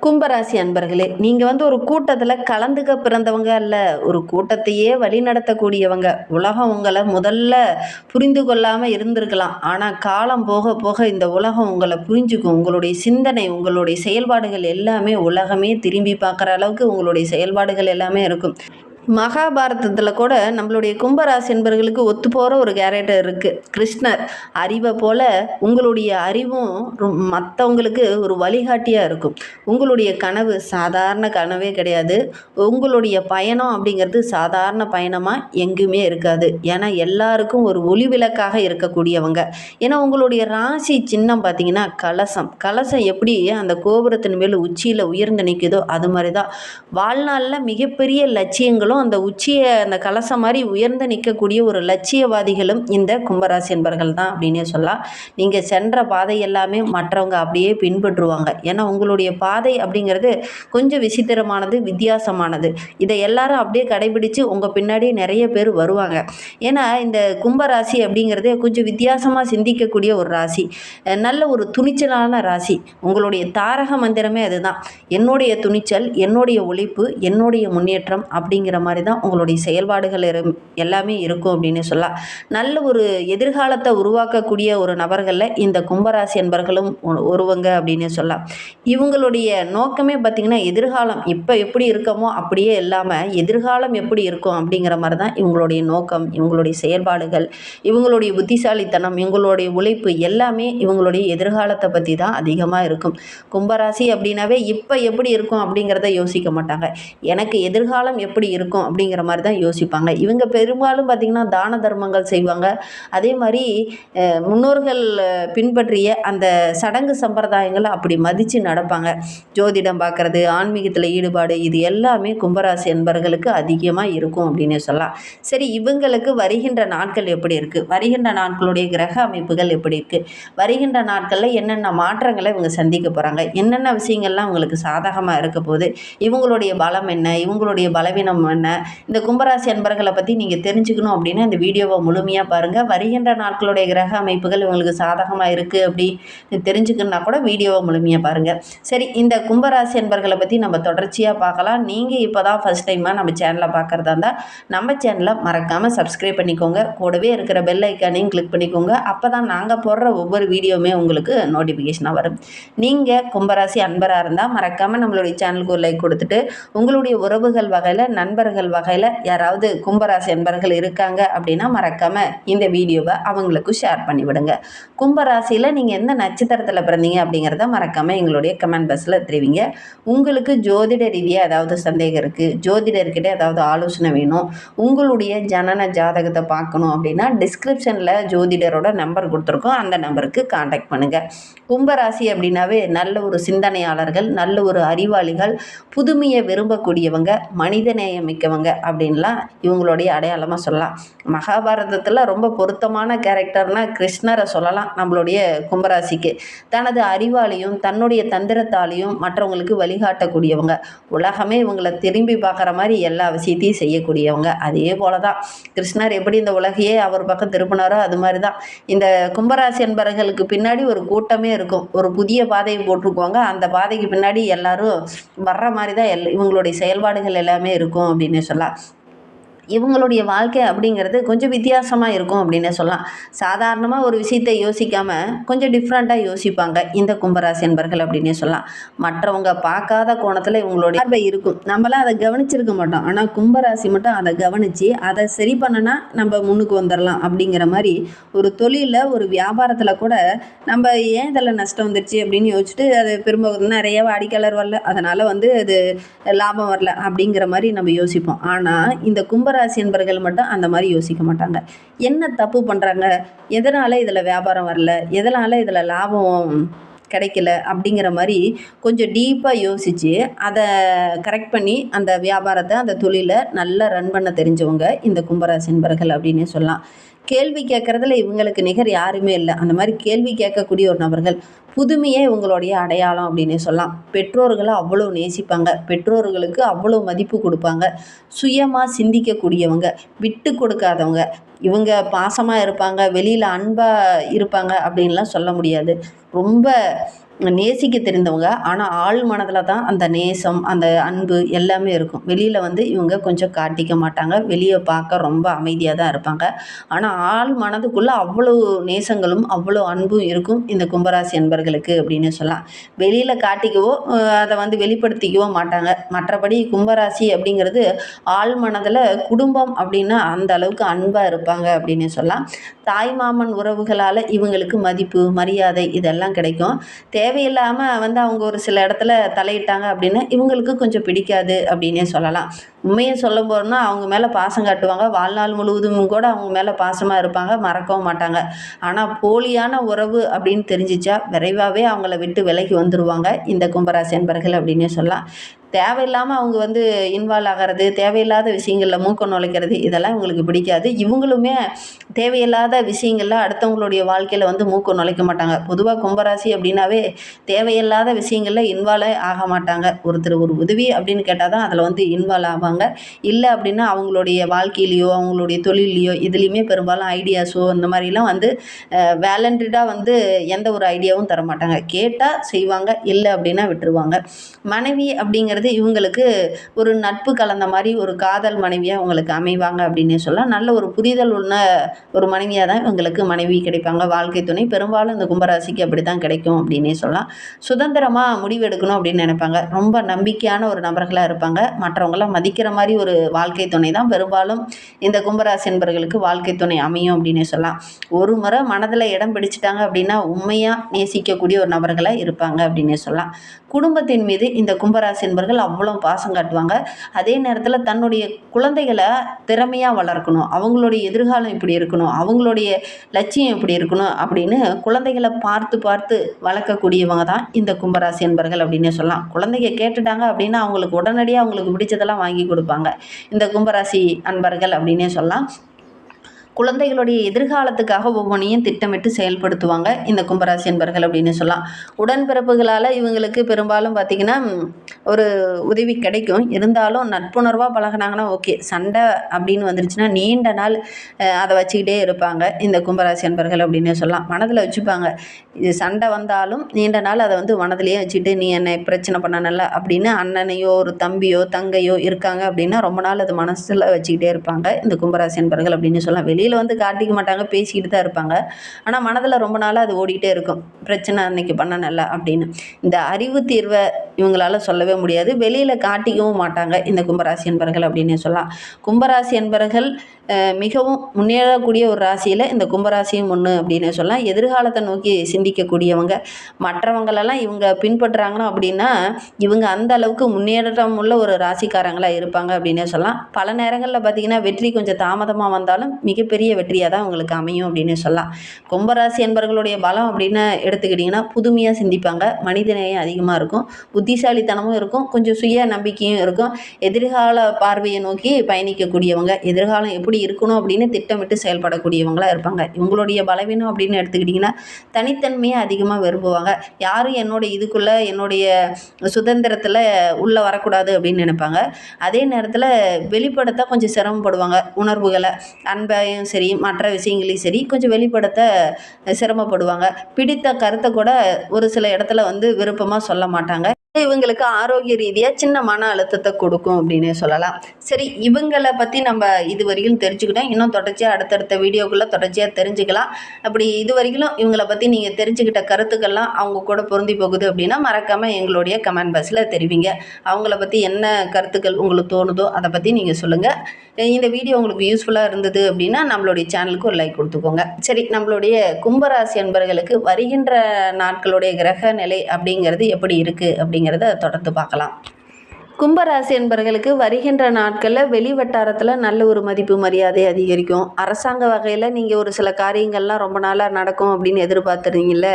கும்பராசி அன்பர்களே, நீங்க ஒரு கூட்டத்துல கலந்துக்க பிறந்தவங்க அல்ல. ஒரு கூட்டத்தையே வழிநடத்தக்கூடியவங்க. உலகம் உங்கள முதல்ல புரிந்து கொள்ளாம இருந்திருக்கலாம். ஆனா காலம் போக போக இந்த உலகம் உங்கள புரிஞ்சுக்கும். உங்களுடைய சிந்தனை, உங்களுடைய செயல்பாடுகள் எல்லாமே உலகமே திரும்பி பார்க்குற அளவுக்கு உங்களுடைய செயல்பாடுகள் எல்லாமே இருக்கும். மகாபாரதத்தில் கூட நம்மளுடைய கும்பராசி என்பவர்களுக்கு ஒத்து போகிற ஒரு கேரக்டர் இருக்குது. கிருஷ்ணர் அறிவை போல உங்களுடைய அறிவும் மற்றவங்களுக்கு ஒரு வழிகாட்டியாக இருக்கும். உங்களுடைய கனவு சாதாரண கனவே கிடையாது. உங்களுடைய பயணம் அப்படிங்கிறது சாதாரண பயணமாக எங்குமே இருக்காது. ஏன்னா எல்லாருக்கும் ஒரு ஒளி விளக்காக இருக்கக்கூடியவங்க. ஏன்னா உங்களுடைய ராசி சின்னம் பார்த்தீங்கன்னா கலசம். கலசம் எப்படி அந்த கோபுரத்தின் மேல் உச்சியில் உயர்ந்து நிற்குதோ அது மாதிரி தான் வாழ்நாளில் மிகப்பெரிய லட்சியங்களும் அந்த உச்சியை அந்த கலசம் மாதிரி உயர்ந்து நிற்கக்கூடிய ஒரு லட்சியவாதிகளும் இந்த கும்பராசி என்பர்கள் தான் அப்படின்னே சொல்லலாம். நீங்கள் சென்ற பாதை எல்லாமே மற்றவங்க அப்படியே பின்பற்றுவாங்க. ஏன்னா உங்களுடைய பாதை அப்படிங்கிறது கொஞ்சம் விசித்திரமானது, வித்தியாசமானது. இதை எல்லாரும் அப்படியே கடைபிடித்து உங்கள் பின்னாடி நிறைய பேர் வருவாங்க. ஏன்னா இந்த கும்பராசி அப்படிங்கிறதே கொஞ்சம் வித்தியாசமாக சிந்திக்கக்கூடிய ஒரு ராசி, நல்ல ஒரு துணிச்சலான ராசி. உங்களுடைய தாரக மந்திரமே அதுதான். என்னுடைய துணிச்சல், என்னுடைய உழைப்பு, என்னுடைய முன்னேற்றம் அப்படிங்கிற மாதிரி தான் உங்களுடைய செயல்பாடுகள் எல்லாமே இருக்கும் அப்படின்னு சொல்லலாம். நல்ல ஒரு எதிர்காலத்தை உருவாக்கக்கூடிய ஒரு நபர்களில் இந்த கும்பராசி என்பர்களும் ஒருவங்க அப்படின்னு சொல்லலாம். இவங்களுடைய நோக்கமே பார்த்திங்கன்னா எதிர்காலம் இப்போ எப்படி இருக்கமோ அப்படியே இல்லாமல் எதிர்காலம் எப்படி இருக்கும் அப்படிங்கிற மாதிரி தான் இவங்களுடைய நோக்கம், இவங்களுடைய செயல்பாடுகள், இவங்களுடைய புத்திசாலித்தனம், இவங்களுடைய உழைப்பு எல்லாமே இவங்களுடைய எதிர்காலத்தை பற்றி தான் அதிகமாக இருக்கும். கும்பராசி அப்படின்னாவே இப்போ எப்படி இருக்கும் அப்படிங்கிறத யோசிக்க மாட்டாங்க. எனக்கு எதிர்காலம் எப்படி இருக்கும் அப்படிங்கிற மாதிரி தான் யோசிப்பாங்க. இவங்க பெரும்பாலும் பார்த்திங்கன்னா தான தர்மங்கள் செய்வாங்க. அதே மாதிரி முன்னோர்கள் பின்பற்றிய அந்த சடங்கு சம்பிரதாயங்களை அப்படி மதித்து நடப்பாங்க. ஜோதிடம் பார்க்குறது, ஆன்மீகத்தில் ஈடுபாடு, இது எல்லாமே கும்பராசி என்பவர்களுக்கு அதிகமாக இருக்கும் அப்படின்னு சொல்லலாம். சரி, இவங்களுக்கு வருகின்ற நாட்கள் எப்படி இருக்குது, வருகின்ற நாட்களுடைய கிரக அமைப்புகள் எப்படி இருக்குது, வருகின்ற நாட்களில் என்னென்ன மாற்றங்களை இவங்க சந்திக்க போகிறாங்க, என்னென்ன விஷயங்கள்லாம் இவங்களுக்கு சாதகமாக இருக்க போகுது, இவங்களுடைய பலம் என்ன, இவங்களுடைய பலவீனம் என்ன, இந்த கும்பராசி அன்பர்களை பற்றி நீங்கள் தெரிஞ்சுக்கணும் அப்படின்னா இந்த வீடியோவை முழுமையாக பாருங்கள். வருகின்ற நாட்களுடைய கிரக அமைப்புகள் இவங்களுக்கு சாதகமாக இருக்குது அப்படி தெரிஞ்சுக்கணுன்னா கூட வீடியோவை முழுமையாக பாருங்கள். சரி, இந்த கும்பராசி அன்பர்களை பற்றி நம்ம தொடர்ச்சியாக பார்க்கலாம். நீங்கள் இப்போ தான் ஃபஸ்ட் டைமாக நம்ம சேனலை பார்க்குறதா இருந்தால் நம்ம சேனலை மறக்காமல் சப்ஸ்கிரைப் பண்ணிக்கோங்க. கூடவே இருக்கிற பெல் ஐக்கானையும் கிளிக் பண்ணிக்கோங்க. அப்போ தான் நாங்கள் போடுற ஒவ்வொரு வீடியோவுமே உங்களுக்கு நோட்டிஃபிகேஷனாக வரும். நீங்கள் கும்பராசி அன்பராக இருந்தால் மறக்காமல் நம்மளுடைய சேனலுக்கு ஒரு லைக் கொடுத்துட்டு உங்களுடைய உறவுகள் வகையில், நண்பர்கள் வகையில் யாராவது கும்பராசி அன்பர்கள் இருக்காங்க அப்படின்னா மறக்காமல் இந்த வீடியோவை அவங்களுக்கும் ஷேர் பண்ணிவிடுங்க. கும்பராசியில் நீங்கள் எந்த நட்சத்திரத்தில் பிறந்தீங்க அப்படிங்கிறத மறக்காமல் எங்களுடைய கமெண்ட் பாக்ஸில் தெரிவிங்க. உங்களுக்கு ஜோதிட ரீதியாக ஏதாவது சந்தேகம் இருக்குது, ஜோதிடர்கிட்ட ஏதாவது ஆலோசனை வேணும், உங்களுடைய ஜனன ஜாதகத்தை பார்க்கணும் அப்படின்னா டிஸ்கிரிப்ஷனில் ஜோதிடரோட நம்பர் கொடுத்துருக்கோம். அந்த நம்பருக்கு காண்டாக்ட் பண்ணுங்கள். கும்பராசி அப்படின்னாவே நல்ல ஒரு சிந்தனையாளர்கள், நல்ல ஒரு அறிவாளிகள், புதுமையை விரும்பக்கூடியவங்க, மனிதநேயம் மிக்கவங்க அப்படின்லாம் இவங்களுடைய அடையாளமாக சொல்லலாம். மகாபாரதத்தில் ரொம்ப பொருத்தமான கேரக்டர்னால் கிருஷ்ணரை சொல்லலாம். நம்மளுடைய கும்பராசிக்கு தனது அறிவாலையும் தன்னுடைய தந்திரத்தாலையும் மற்றவங்களுக்கு வழிகாட்டக்கூடியவங்க. உலகமே இவங்களை திரும்பி பார்க்குற மாதிரி எல்லா விஷயத்தையும் செய்யக்கூடியவங்க. அதே போல தான் கிருஷ்ணர் எப்படி இந்த உலகையே அவர் பக்கம் திருப்பினாரோ அது மாதிரி தான் இந்த கும்பராசி என்பவர்களுக்கு பின்னாடி ஒரு கூட்டமே இருக்கும். ஒரு புதிய பாதையை போட்டிருக்குவாங்க. அந்த பாதைக்கு பின்னாடி எல்லாரும் வர்ற மாதிரி தான் இவங்களுடைய செயல்பாடுகள் எல்லாமே இருக்கும் அப்படின்னு சொல்லலாம். இவங்களுடைய வாழ்க்கை அப்படிங்கிறது கொஞ்சம் வித்தியாசமாக இருக்கும் அப்படின்னு சொல்லலாம். சாதாரணமாக ஒரு விஷயத்தை யோசிக்காமல் கொஞ்சம் டிஃப்ரெண்ட்டாக யோசிப்பாங்க இந்த கும்பராசி என்பர்கள் அப்படின்னே சொல்லலாம். மற்றவங்க பார்க்காத கோணத்தில் இவங்களுடைய பார்வை இருக்கும். நம்மளாம் அதை கவனிச்சிருக்க மாட்டோம். ஆனால் கும்பராசி மட்டும் அதை கவனித்து அதை சரி பண்ணனா நம்ம முன்னுக்கு வந்துடலாம் அப்படிங்கிற மாதிரி ஒரு தொழிலில், ஒரு வியாபாரத்தில் கூட நம்ம ஏன் இதில் நஷ்டம் வந்துருச்சு அப்படின்னு யோசிச்சுட்டு அது பெரும்பாலும் நிறைய வாடிக்கையாளர் வரல, அதனால் அது லாபம் வரல அப்படிங்கிற மாதிரி நம்ம யோசிப்போம். ஆனால் இந்த கும்பராசி என்பர்கள் மட்டும் அந்த மாதிரி யோசிக்க மாட்டாங்க. என்ன தப்பு பண்ணுறாங்க, எதனால் இதில் வியாபாரம் வரல, எதனால் இதில் லாபம் கிடைக்கல அப்படிங்கிற மாதிரி கொஞ்சம் டீப்பாக யோசித்து அதை கரெக்ட் பண்ணி அந்த வியாபாரத்தை, அந்த தொழிலை நல்லா ரன் பண்ண தெரிஞ்சவங்க இந்த கும்பராசி என்பர்கள் அப்படின்னே சொல்லலாம். கேள்வி கேட்குறதுல இவங்களுக்கு நிகர் யாருமே இல்லை. அந்த மாதிரி கேள்வி கேட்கக்கூடிய ஒரு நபர்கள். புதுமையே இவங்களுடைய அடையாளம் அப்படின்னு சொல்லலாம். பெற்றோர்களை அவ்வளோ நேசிப்பாங்க, பெற்றோர்களுக்கு அவ்வளோ மதிப்பு கொடுப்பாங்க, சுயமாக சிந்திக்கக்கூடியவங்க, விட்டு கொடுக்காதவங்க. இவங்க பாசமாக இருப்பாங்க, வெளியில் அன்பாக இருப்பாங்க அப்படின்லாம் சொல்ல முடியாது. ரொம்ப நேசிக்க தெரிந்தவங்க. ஆனால் ஆழ் மனதில் தான் அந்த நேசம், அந்த அன்பு எல்லாமே இருக்கும். வெளியில் வந்து இவங்க கொஞ்சம் காட்டிக்க மாட்டாங்க. வெளியே பார்க்க ரொம்ப அமைதியாக தான் இருப்பாங்க. ஆனால் ஆழ் மனதுக்குள்ளே அவ்வளோ நேசங்களும் அவ்வளோ அன்பும் இருக்கும் இந்த கும்பராசி அன்பர்களுக்கு அப்படின்னு சொல்லலாம். வெளியில் காட்டிக்கவோ அதை வந்து வெளிப்படுத்திக்கவோ மாட்டாங்க. மற்றபடி கும்பராசி அப்படிங்கிறது ஆழ் மனதில் குடும்பம் அப்படின்னா அந்த அளவுக்கு அன்பாக இருப்பாங்க அப்படின்னு சொல்லலாம். தாய் மாமன் உறவுகளால் இவங்களுக்கு மதிப்பு, மரியாதை இதெல்லாம் கிடைக்கும். தேவையில்லாமல் வந்து அவங்க ஒரு சில இடத்துல தலையிட்டாங்க அப்படின்னு இவங்களுக்கு கொஞ்சம் பிடிக்காது அப்படின்னே சொல்லலாம். உண்மையை சொல்ல போகிறோம்னா அவங்க மேலே பாசம் காட்டுவாங்க. வாழ்நாள் முழுவதும் கூட அவங்க மேலே பாசமாக இருப்பாங்க, மறக்கவும் மாட்டாங்க. ஆனால் போலியான உறவு அப்படின்னு தெரிஞ்சிச்சா விரைவாகவே அவங்கள விட்டு விலகி வந்துடுவாங்க இந்த கும்பராசி அன்பர்கள் அப்படின்னே சொல்லலாம். தேவையில்லாமல் அவங்க வந்து இன்வால்வ் ஆகிறது, தேவையில்லாத விஷயங்களில் மூக்க நுழைக்கிறது இதெல்லாம் இவங்களுக்கு பிடிக்காது. இவங்களுமே தேவையில்லாத விஷயங்களில் அடுத்தவங்களுடைய வாழ்க்கையில் வந்து மூக்க நுழைக்க மாட்டாங்க. பொதுவாக கும்பராசி அப்படின்னாவே தேவையில்லாத விஷயங்களில் இன்வால்வ் ஆக மாட்டாங்க. ஒருத்தர் ஒரு உதவி அப்படின்னு கேட்டால் தான் அதில் வந்து இன்வால்வ் ஆவாங்க. இல்லை அப்படின்னா அவங்களுடைய வாழ்க்கையிலையோ அவங்களுடைய தொழிலையோ இதுலேயுமே பெரும்பாலும் ஐடியாஸோ இந்த மாதிரிலாம் வந்து வேலண்டடாக வந்து எந்த ஒரு ஐடியாவும் தர மாட்டாங்க. கேட்டால் செய்வாங்க, இல்லை அப்படின்னா விட்டுருவாங்க. மனைவி அப்படிங்கிறது இவங்களுக்கு ஒரு நட்பு கலந்த மாதிரி ஒரு காதல் மனைவியாக உங்களுக்கு அமைவாங்க அப்படின்னே சொல்லலாம். நல்ல ஒரு புரிதல் உள்ள ஒரு மனைவியாக தான் இவங்களுக்கு மனைவி கிடைப்பாங்க. வாழ்க்கை துணை பெரும்பாலும் இந்த கும்பராசிக்கு அப்படி தான் கிடைக்கும் அப்படின்னே சொல்லலாம். சுதந்திரமாக முடிவெடுக்கணும் அப்படின்னு நினைப்பாங்க. ரொம்ப நம்பிக்கையான ஒரு நபர்களாக இருப்பாங்க. மற்றவங்களாம் மதிக்கிற மாதிரி ஒரு வாழ்க்கை துணை தான் பெரும்பாலும் இந்த கும்பராசி என்பவர்களுக்கு வாழ்க்கை துணை அமையும் அப்படின்னே சொல்லலாம். ஒரு முறை மனதில் இடம் பிடிச்சிட்டாங்க அப்படின்னா உண்மையாக நேசிக்கக்கூடிய ஒரு நபர்களாக இருப்பாங்க அப்படின்னே சொல்லலாம். குடும்பத்தின் மீது இந்த கும்பராசி என்பவர்கள் அவ்வளோ பாசம் காட்டுவாங்க. அதே நேரத்தில் தன்னுடைய குழந்தைகளை திறமையாக வளர்க்கணும், அவங்களுடைய எதிர்காலம் இப்படி இருக்கணும், அவங்களுடைய லட்சியம் இப்படி இருக்கணும் அப்படின்னு குழந்தைகளை பார்த்து பார்த்து வளர்க்கக்கூடியவங்க தான் இந்த கும்பராசி என்பவர்கள் அப்படின்னு சொல்லலாம். குழந்தைங்க கேட்டுட்டாங்க அப்படின்னா அவங்களுக்கு உடனடியாக அவங்களுக்கு பிடிச்சதெல்லாம் வாங்கி கொடுப்பாங்க இந்த கும்பராசி அன்பர்கள் அப்படின்னே சொல்லலாம். குழந்தைகளுடைய எதிர்காலத்துக்காக ஒவ்வொன்றையும் திட்டமிட்டு செயல்படுத்துவாங்க இந்த கும்பராசி என்பர்கள் அப்படின்னு சொல்லலாம். உடன்பிறப்புகளால் இவங்களுக்கு பெரும்பாலும் பார்த்திங்கன்னா ஒரு உதவி கிடைக்கும். இருந்தாலும் நட்புணர்வாக பழகினாங்கன்னா ஓகே. சண்டை அப்படின்னு வந்துருச்சுன்னா நீண்ட நாள் அதை வச்சுக்கிட்டே இருப்பாங்க இந்த கும்பராசி என்பர்கள் அப்படின்னு சொல்லலாம். மனதில் வச்சுப்பாங்க. இது சண்டை வந்தாலும் நீண்ட நாள் அதை வந்து மனதிலேயே வச்சுட்டு நீ என்னை பிரச்சனை பண்ணனல அப்படின்னு அண்ணனையோ ஒரு தம்பியோ தங்கையோ இருக்காங்க அப்படின்னா ரொம்ப நாள் அது மனசில் வச்சுக்கிட்டே இருப்பாங்க இந்த கும்பராசி என்பர்கள் அப்படின்னு சொல்லலாம். வெளியில் வந்து காட்டிக்க மாட்டாங்க, பேசிக்கிட்டு தான் இருப்பாங்க. ஆனால் மனதில் ரொம்ப நாளாக அது ஓடிக்கிட்டே இருக்கும். பிரச்சனை அன்னைக்கு பண்ணனல அப்படின்னு. இந்த அறிவு தீர்வை இவங்களால சொல்லவே முடியாது. வெளியில் காட்டிக்கவும் மாட்டாங்க இந்த கும்பராசி என்பர்கள் அப்படின்னு சொல்லலாம். கும்பராசி என்பர்கள் மிகவும் முன்னேறக்கூடிய ஒரு ராசியில் இந்த கும்பராசியும் ஒன்று அப்படின்னு சொல்லலாம். எதிர்காலத்தை நோக்கி சிந்திக்கக்கூடியவங்க. மற்றவங்களெல்லாம் இவங்க பின்பற்றுறாங்கன்னா அப்படின்னா இவங்க அந்த அளவுக்கு முன்னேற்றம் உள்ள ஒரு ராசிக்காரங்களாக இருப்பாங்க அப்படின்னே சொல்லலாம். பல நேரங்களில் பார்த்திங்கன்னா வெற்றி கொஞ்சம் தாமதமாக வந்தாலும் மிகப்பெரிய வெற்றியாக தான் உங்களுக்கு அமையும் அப்படின்னு சொல்லலாம். கும்பராசி என்பவர்களுடைய பலம் அப்படின்னு எடுத்துக்கிட்டிங்கன்னா புதுமையாக சிந்திப்பாங்க, மனிதநேயம் அதிகமாக இருக்கும், புத்திசாலித்தனமும் இருக்கும், கொஞ்சம் சுய நம்பிக்கையும் இருக்கும். எதிர்கால பார்வையை நோக்கி பயணிக்கக்கூடியவங்க, எதிர்காலம் எப்படி இருக்கணும் அப்படின்னு திட்டமிட்டு செயல்படக்கூடியவங்களாக இருப்பாங்க. இவங்களுடைய பலவீனம் அப்படின்னு எடுத்துக்கிட்டிங்கன்னா தனித்தன்மையை அதிகமாக விரும்புவாங்க. யாரும் இதுக்குள்ளே என்னுடைய சுதந்திரத்தில் உள்ளே வரக்கூடாது அப்படின்னு நினைப்பாங்க. அதே நேரத்தில் வெளிப்படுத்த கொஞ்சம் சிரமப்படுவாங்க. உணர்வுகளை அன்பையும் சரி மற்ற விஷயங்களையும் சரி கொஞ்சம் வெளிப்படுத்த சிரமப்படுவாங்க. பிடித்த கருத்தை கூட ஒரு சில இடத்துல வந்து விருப்பமாக சொல்ல மாட்டாங்க. இவங்களுக்கு ஆரோக்கிய ரீதியாக சின்ன மன அழுத்தத்தை கொடுக்கும் அப்படின்னு சொல்லலாம். சரி, இவங்களை பற்றி நம்ம இது வரைக்கும் தெரிஞ்சுக்கிட்டோம். இன்னும் தொடர்ச்சியாக அடுத்தடுத்த வீடியோக்குள்ளே தொடர்ச்சியாக தெரிஞ்சுக்கலாம். அப்படி இது வரைக்கும் இவங்களை பற்றி நீங்கள் தெரிஞ்சுக்கிட்ட கருத்துக்கள்லாம் அவங்க கூட பொருந்தி போகுது அப்படின்னா மறக்காமல் எங்களுடைய கமெண்ட் பாக்ஸில் தெரிவிங்க. அவங்கள பற்றி என்ன கருத்துக்கள் உங்களுக்கு தோணுதோ அதை பற்றி நீங்கள் சொல்லுங்கள். இந்த வீடியோ உங்களுக்கு யூஸ்ஃபுல்லாக இருந்தது அப்படின்னா நம்மளுடைய சேனலுக்கு ஒரு லைக் கொடுத்துக்கோங்க. சரி, நம்மளுடைய கும்பராசி அன்பர்களுக்கு வருகின்ற நாட்களுடைய கிரக நிலை அப்படிங்கிறது எப்படி இருக்குது அப்படிங்கிறத தொடர்ந்து பார்க்கலாம். கும்பராசி என்பவர்களுக்கு வருகின்ற நாட்களில் வெளி வட்டாரத்தில் நல்ல ஒரு மதிப்பு மரியாதை அதிகரிக்கும். அரசாங்க வகையில் நீங்கள் ஒரு சில காரியங்கள்லாம் ரொம்ப நாளாக நடக்கும் அப்படின்னு எதிர்பார்த்துறீங்கல்ல,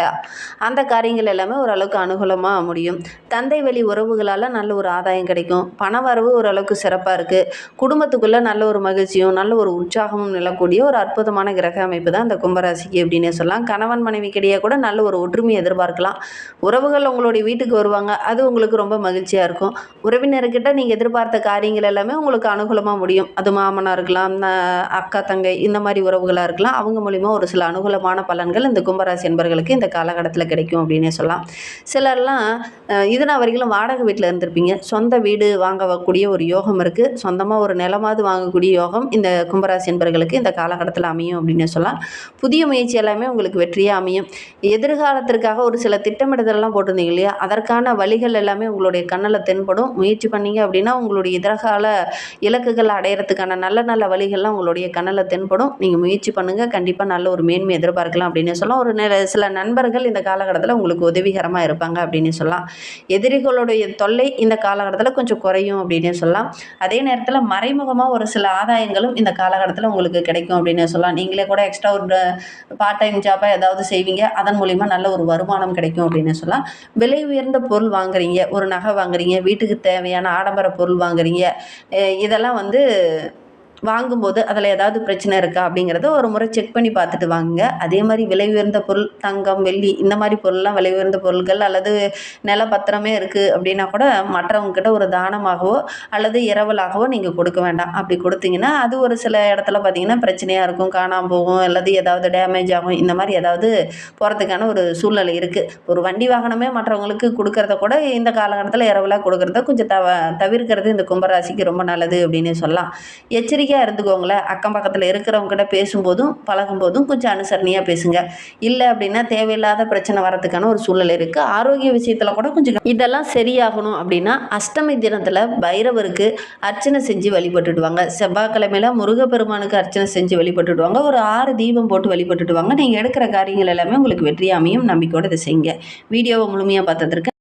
அந்த காரியங்கள் எல்லாமே ஓரளவுக்கு அனுகூலமாக முடியும். தந்தை வழி உறவுகளால் நல்ல ஒரு ஆதாயம் கிடைக்கும். பண வரவு ஓரளவுக்கு சிறப்பாக இருக்குது. குடும்பத்துக்குள்ளே நல்ல ஒரு மகிழ்ச்சியும் நல்ல ஒரு உற்சாகமும் நிலக்கூடிய ஒரு அற்புதமான கிரக அமைப்பு தான் இந்த கும்பராசிக்கு அப்படின்னே சொல்லலாம். கணவன் மனைவிக்கிடையே கூட நல்ல ஒரு ஒற்றுமையை எதிர்பார்க்கலாம். உறவுகள் உங்களுடைய வீட்டுக்கு வருவாங்க, அது உங்களுக்கு ரொம்ப மகிழ்ச்சியாக இருக்கும். உறவினர் உறவினர்கிட்ட நீங்கள் எதிர்பார்த்த காரியங்கள் எல்லாமே உங்களுக்கு அனுகூலமாக முடியும். அது மாமனாக இருக்கலாம், அக்கா தங்கை இந்த மாதிரி உறவுகளாக இருக்கலாம். அவங்க மூலிமா ஒரு சில அனுகூலமான பலன்கள் இந்த கும்பராசி என்பர்களுக்கு இந்த காலகட்டத்தில் கிடைக்கும் அப்படின்னே சொல்லலாம். சிலர்லாம் இதுனா வரைக்கும் வாடகை வீட்டில் இருந்திருப்பீங்க. சொந்த வீடு வாங்கக்கூடிய ஒரு யோகம் இருக்குது. சொந்தமாக ஒரு நிலமாவது வாங்கக்கூடிய யோகம் இந்த கும்பராசி என்பர்களுக்கு இந்த காலகட்டத்தில் அமையும் அப்படின்னு சொல்லலாம். புதிய முயற்சி எல்லாமே உங்களுக்கு வெற்றியாக அமையும். எதிர்காலத்திற்காக ஒரு சில திட்டமிடுதல்லாம் போட்டிருந்தீங்க இல்லையா, அதற்கான வழிகள் எல்லாமே உங்களுடைய கண்ணில் தென்படும். முயற்சி பண்ணீங்க அப்படின்னா உங்களுடைய எதிர்கால இலக்குகள் அடையிறதுக்கான நல்ல நல்ல வழிகள்லாம் உங்களுடைய கண்ணில் தென்படும். நீங்கள் முயற்சி பண்ணுங்கள், கண்டிப்பாக நல்ல ஒரு மேன்மை எதிர்பார்க்கலாம் அப்படின்னு சொல்லலாம். ஒரு சில நண்பர்கள் இந்த காலகட்டத்தில் உங்களுக்கு உதவிகரமாக இருப்பாங்க அப்படின்னு சொல்லலாம். எதிரிகளுடைய தொல்லை இந்த காலகட்டத்தில் கொஞ்சம் குறையும் அப்படின்னு சொல்லலாம். அதே நேரத்தில் மறைமுகமாக ஒரு சில ஆதாயங்களும் இந்த காலகட்டத்தில் உங்களுக்கு கிடைக்கும் அப்படின்னு சொல்லலாம். நீங்களே கூட எக்ஸ்ட்ரா ஒரு பார்ட் டைம் ஜாப்பாக ஏதாவது செய்வீங்க, அதன் மூலிமா நல்ல ஒரு வருமானம் கிடைக்கும் அப்படின்னு சொல்லலாம். விலை உயர்ந்த பொருள் வாங்குறீங்க, ஒரு நகை வாங்குறீங்க, வீட்டுக்கு தேவையான ஆடம்பர பொருள் வாங்குறீங்க, இதெல்லாம் வாங்கும்போது அதில் ஏதாவது பிரச்சனை இருக்கா அப்படிங்கிறத ஒரு முறை செக் பண்ணி பார்த்துட்டு வாங்குங்க. அதே மாதிரி விலை உயர்ந்த பொருள், தங்கம், வெள்ளி இந்த மாதிரி பொருள்லாம் விலை உயர்ந்த பொருட்கள் அல்லது நிலப்பத்திரமே இருக்குது அப்படின்னா கூட மற்றவங்கக்கிட்ட ஒரு தானமாகவோ அல்லது இரவலாகவோ நீங்கள் கொடுக்க வேண்டாம். அப்படி கொடுத்தீங்கன்னா அது ஒரு சில இடத்துல பார்த்திங்கன்னா பிரச்சனையாக இருக்கும், காணாமல் போகும், அல்லது ஏதாவது டேமேஜ் ஆகும். இந்த மாதிரி ஏதாவது போகிறதுக்கான ஒரு சூழ்நிலை இருக்குது. ஒரு வண்டி வாகனமே மற்றவங்களுக்கு கொடுக்கறத கூட இந்த காலகட்டத்தில் இரவலாக கொடுக்கறத கொஞ்சம் தவிர்க்கிறது இந்த கும்பராசிக்கு ரொம்ப நல்லது அப்படின்னு சொல்லலாம். எச்சரிக்கை இருந்துக்கோங்களேன். அக்கம் பக்கத்தில் இருக்கிறவங்க கிட்ட பேசும்போதும் பழகும்போதும் கொஞ்சம் அனுசரணையாக பேசுங்க. இல்லை அப்படின்னா தேவையில்லாத பிரச்சனை வரதுக்கான ஒரு சூழ்நிலை இருக்குது. ஆரோக்கிய விஷயத்தில் கூட கொஞ்சம் இதெல்லாம் சரியாகணும் அப்படின்னா அஷ்டமி தினத்தில் பைரவருக்கு அர்ச்சனை செஞ்சு வழிபட்டுடுவாங்க. செவ்வாய்க்கிழமையில முருகப்பெருமானுக்கு அர்ச்சனை செஞ்சு வழிபட்டுடுவாங்க. ஒரு 6 தீபம் போட்டு வழிபட்டுடுவாங்க. நீங்கள் எடுக்கிற காரியங்கள் எல்லாமே உங்களுக்கு வெற்றி அமையும். நம்பிக்கையோடு இதை செய்யுங்க. வீடியோவை முழுமையாக பார்த்ததற்கு